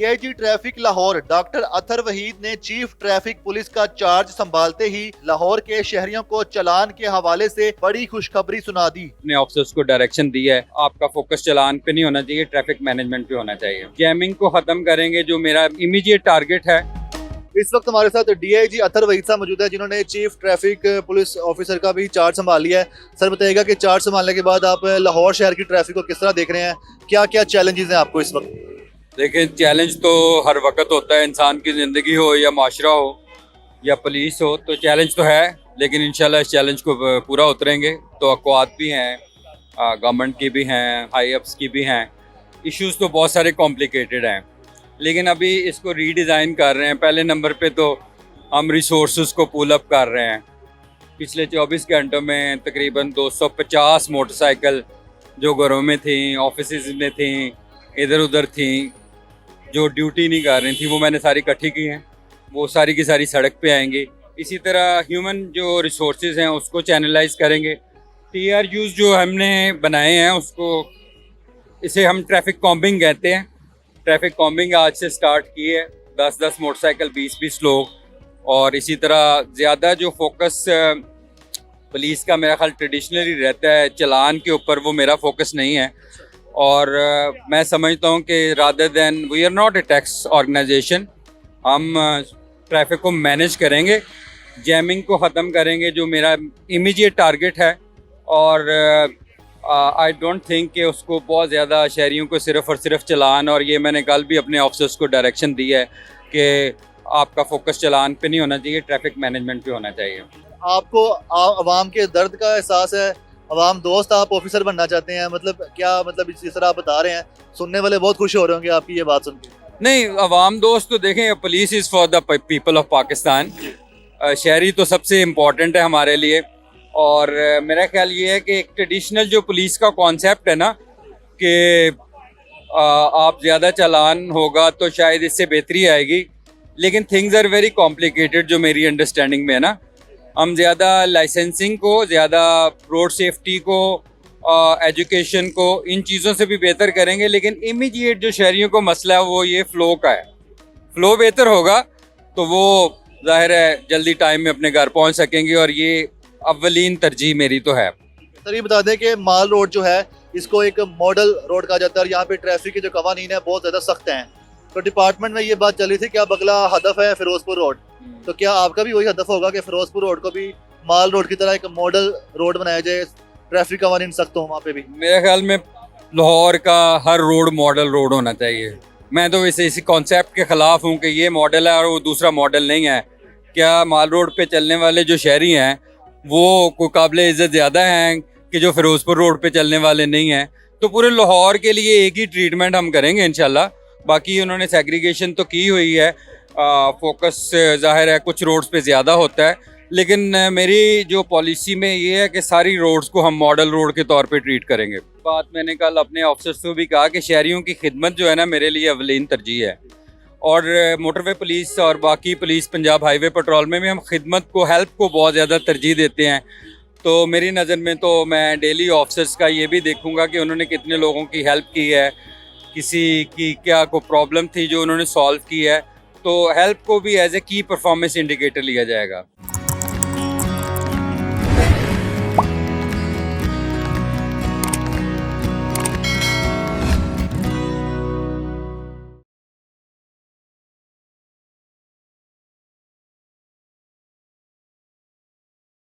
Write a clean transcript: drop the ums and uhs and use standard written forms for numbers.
DIG traffic Lahore doctor अतर वहीद ने chief traffic police का charge संभालते ही लाहौर के शहरियों को चालान के हवाले से बड़ी खुशखबरी सुना दी। अपने ऑफिसर्स को डायरेक्शन दी है, आपका फोकस चालान पे नहीं होना चाहिए, ट्रैफिक मैनेजमेंट पे होना चाहिए। जैमिंग को खत्म करेंगे, जो मेरा इमीडिएट टारगेट है। इस वक्त हमारे साथ डीआईजी अतर वहीद साहब मौजूद है, जिन्होंने चीफ ट्रैफिक पुलिस ऑफिसर का भी चार्ज संभाल लिया है। सर बताइएगा कि चार्ज संभालने के बाद आप लाहौर शहर की ट्रैफिक को किस तरह देख रहे हैं, क्या क्या चैलेंजेस हैं आपको इस वक्त? देखें, चैलेंज तो हर वक्त होता है, इंसान की ज़िंदगी हो या माशरा हो या पुलिस हो, तो चैलेंज तो है, लेकिन इंशाल्लाह इस चैलेंज को पूरा उतरेंगे। तो अक़वात भी हैं, गवर्नमेंट की भी हैं, हाई अप्स की भी हैं। इश्यूज़ तो बहुत सारे कॉम्प्लिकेटेड हैं, लेकिन अभी इसको रीडिज़ाइन कर रहे हैं। पहले नंबर पे तो हम रिसोर्स को पुल अप कर रहे हैं। पिछले 24 घंटों में तकरीबन 250 मोटरसाइकिल जो घरों में थी, ऑफिस में थी, इधर उधर थी, जो ड्यूटी नहीं कर रही थी, वो मैंने सारी इकट्ठी की हैं। वो सारी की सारी सड़क पे आएंगी। इसी तरह ह्यूमन जो रिसोर्सेज हैं उसको चैनलाइज करेंगे। TRUs जो हमने बनाए हैं उसको, इसे हम ट्रैफिक कॉम्बिंग कहते हैं। ट्रैफिक कॉम्बिंग आज से स्टार्ट की है, 10-10 मोटरसाइकिल, 20-20 लोग। और इसी तरह ज़्यादा जो फोकस पुलिस का मेरा ख्याल ट्रेडिशनली रहता है चालान के ऊपर, वो मेरा फोकस नहीं है। और मैं समझता हूँ कि rather than we are not a tax organization, हम ट्रैफिक को मैनेज करेंगे, जैमिंग को ख़त्म करेंगे, जो मेरा इमीडिएट टारगेट है। और आई डोंट थिंक कि उसको बहुत ज़्यादा शहरियों को सिर्फ़ और सिर्फ चालान, और ये मैंने कल भी अपने ऑफिसर्स को डायरेक्शन दी है कि आपका फोकस चालान पे नहीं होना चाहिए, ट्रैफिक मैनेजमेंट पे होना चाहिए। आपको आवाम के दर्द का एहसास है, आवाम दोस्त आप ऑफिसर बनना चाहते हैं, मतलब क्या, मतलब इस तरह आप बता रहे हैं, सुनने वाले बहुत खुश हो रहे होंगे आपकी ये बात सुन के। नहीं, आवाम दोस्त तो देखें, police is for the people of Pakistan. शहरी तो सबसे इम्पोर्टेंट है हमारे लिए। और मेरा ख्याल ये है कि एक ट्रेडिशनल जो पुलिस का कॉन्सेप्ट है ना, कि आप ज़्यादा चालान होगा तो शायद इससे बेहतरी आएगी, लेकिन थिंग्स आर वेरी कॉम्प्लिकेटेड जो मेरी अंडरस्टैंडिंग में है ना। हम ज़्यादा लाइसेंसिंग को, ज़्यादा रोड सेफ्टी को, एजुकेशन को, इन चीज़ों से भी बेहतर करेंगे, लेकिन इमीडिएट जो शहरियों को मसला है वो ये फ़्लो का है। फ़्लो बेहतर होगा तो वो ज़ाहिर है जल्दी टाइम में अपने घर पहुंच सकेंगे, और ये अव्वलीन तरजीह मेरी तो है। सर ये बता दें कि माल रोड जो है इसको एक मॉडल रोड कहा जाता है, और यहाँ पे ट्रैफिक के जो कवानीन है बहुत ज़्यादा सख्त हैं। तो डिपार्टमेंट में ये बात चली थी कि अब अगला हदफ है फिरोजपुर रोड, तो क्या आपका भी वही हदफ होगा कि फिरोजपुर रोड को भी माल रोड की तरह एक मॉडल रोड बनाया जाए, ट्रैफिक कवानीन सख्त हो वहाँ पे भी? मेरे ख्याल में लाहौर का हर रोड मॉडल रोड होना चाहिए। मैं तो वैसे इसी कॉन्सेप्ट के ख़िलाफ़ हूँ कि ये मॉडल है और वो दूसरा मॉडल नहीं है। क्या माल रोड पे चलने वाले जो शहरी हैं वो कोई काबिल इज़्ज़त ज़्यादा हैं कि जो फिरोजपुर रोड पे चलने वाले नहीं हैं? तो पूरे लाहौर के लिए एक ही ट्रीटमेंट हम करेंगे इंशाल्लाह। बाकी उन्होंने सेग्रीगेशन तो की हुई है, फोकस ज़ाहिर है कुछ रोड्स पे ज़्यादा होता है, लेकिन मेरी जो पॉलिसी में ये है कि सारी रोड्स को हम मॉडल रोड के तौर पे ट्रीट करेंगे। बात मैंने कल अपने ऑफिसर्स को भी कहा कि शहरियों की खिदमत जो है ना मेरे लिए अवलीन तरजीह है। और मोटरवे पुलिस और बाकी पुलिस, पंजाब हाईवे पेट्रोल में भी हम खिदमत को, हेल्प को बहुत ज़्यादा तरजीह देते हैं। तो मेरी नज़र में तो मैं डेली ऑफिसर्स का ये भी देखूँगा कि उन्होंने कितने लोगों की हेल्प की है, किसी की क्या कोई प्रॉब्लम थी जो उन्होंने सॉल्व की है। तो हेल्प को भी एज ए की परफॉर्मेंस इंडिकेटर लिया जाएगा।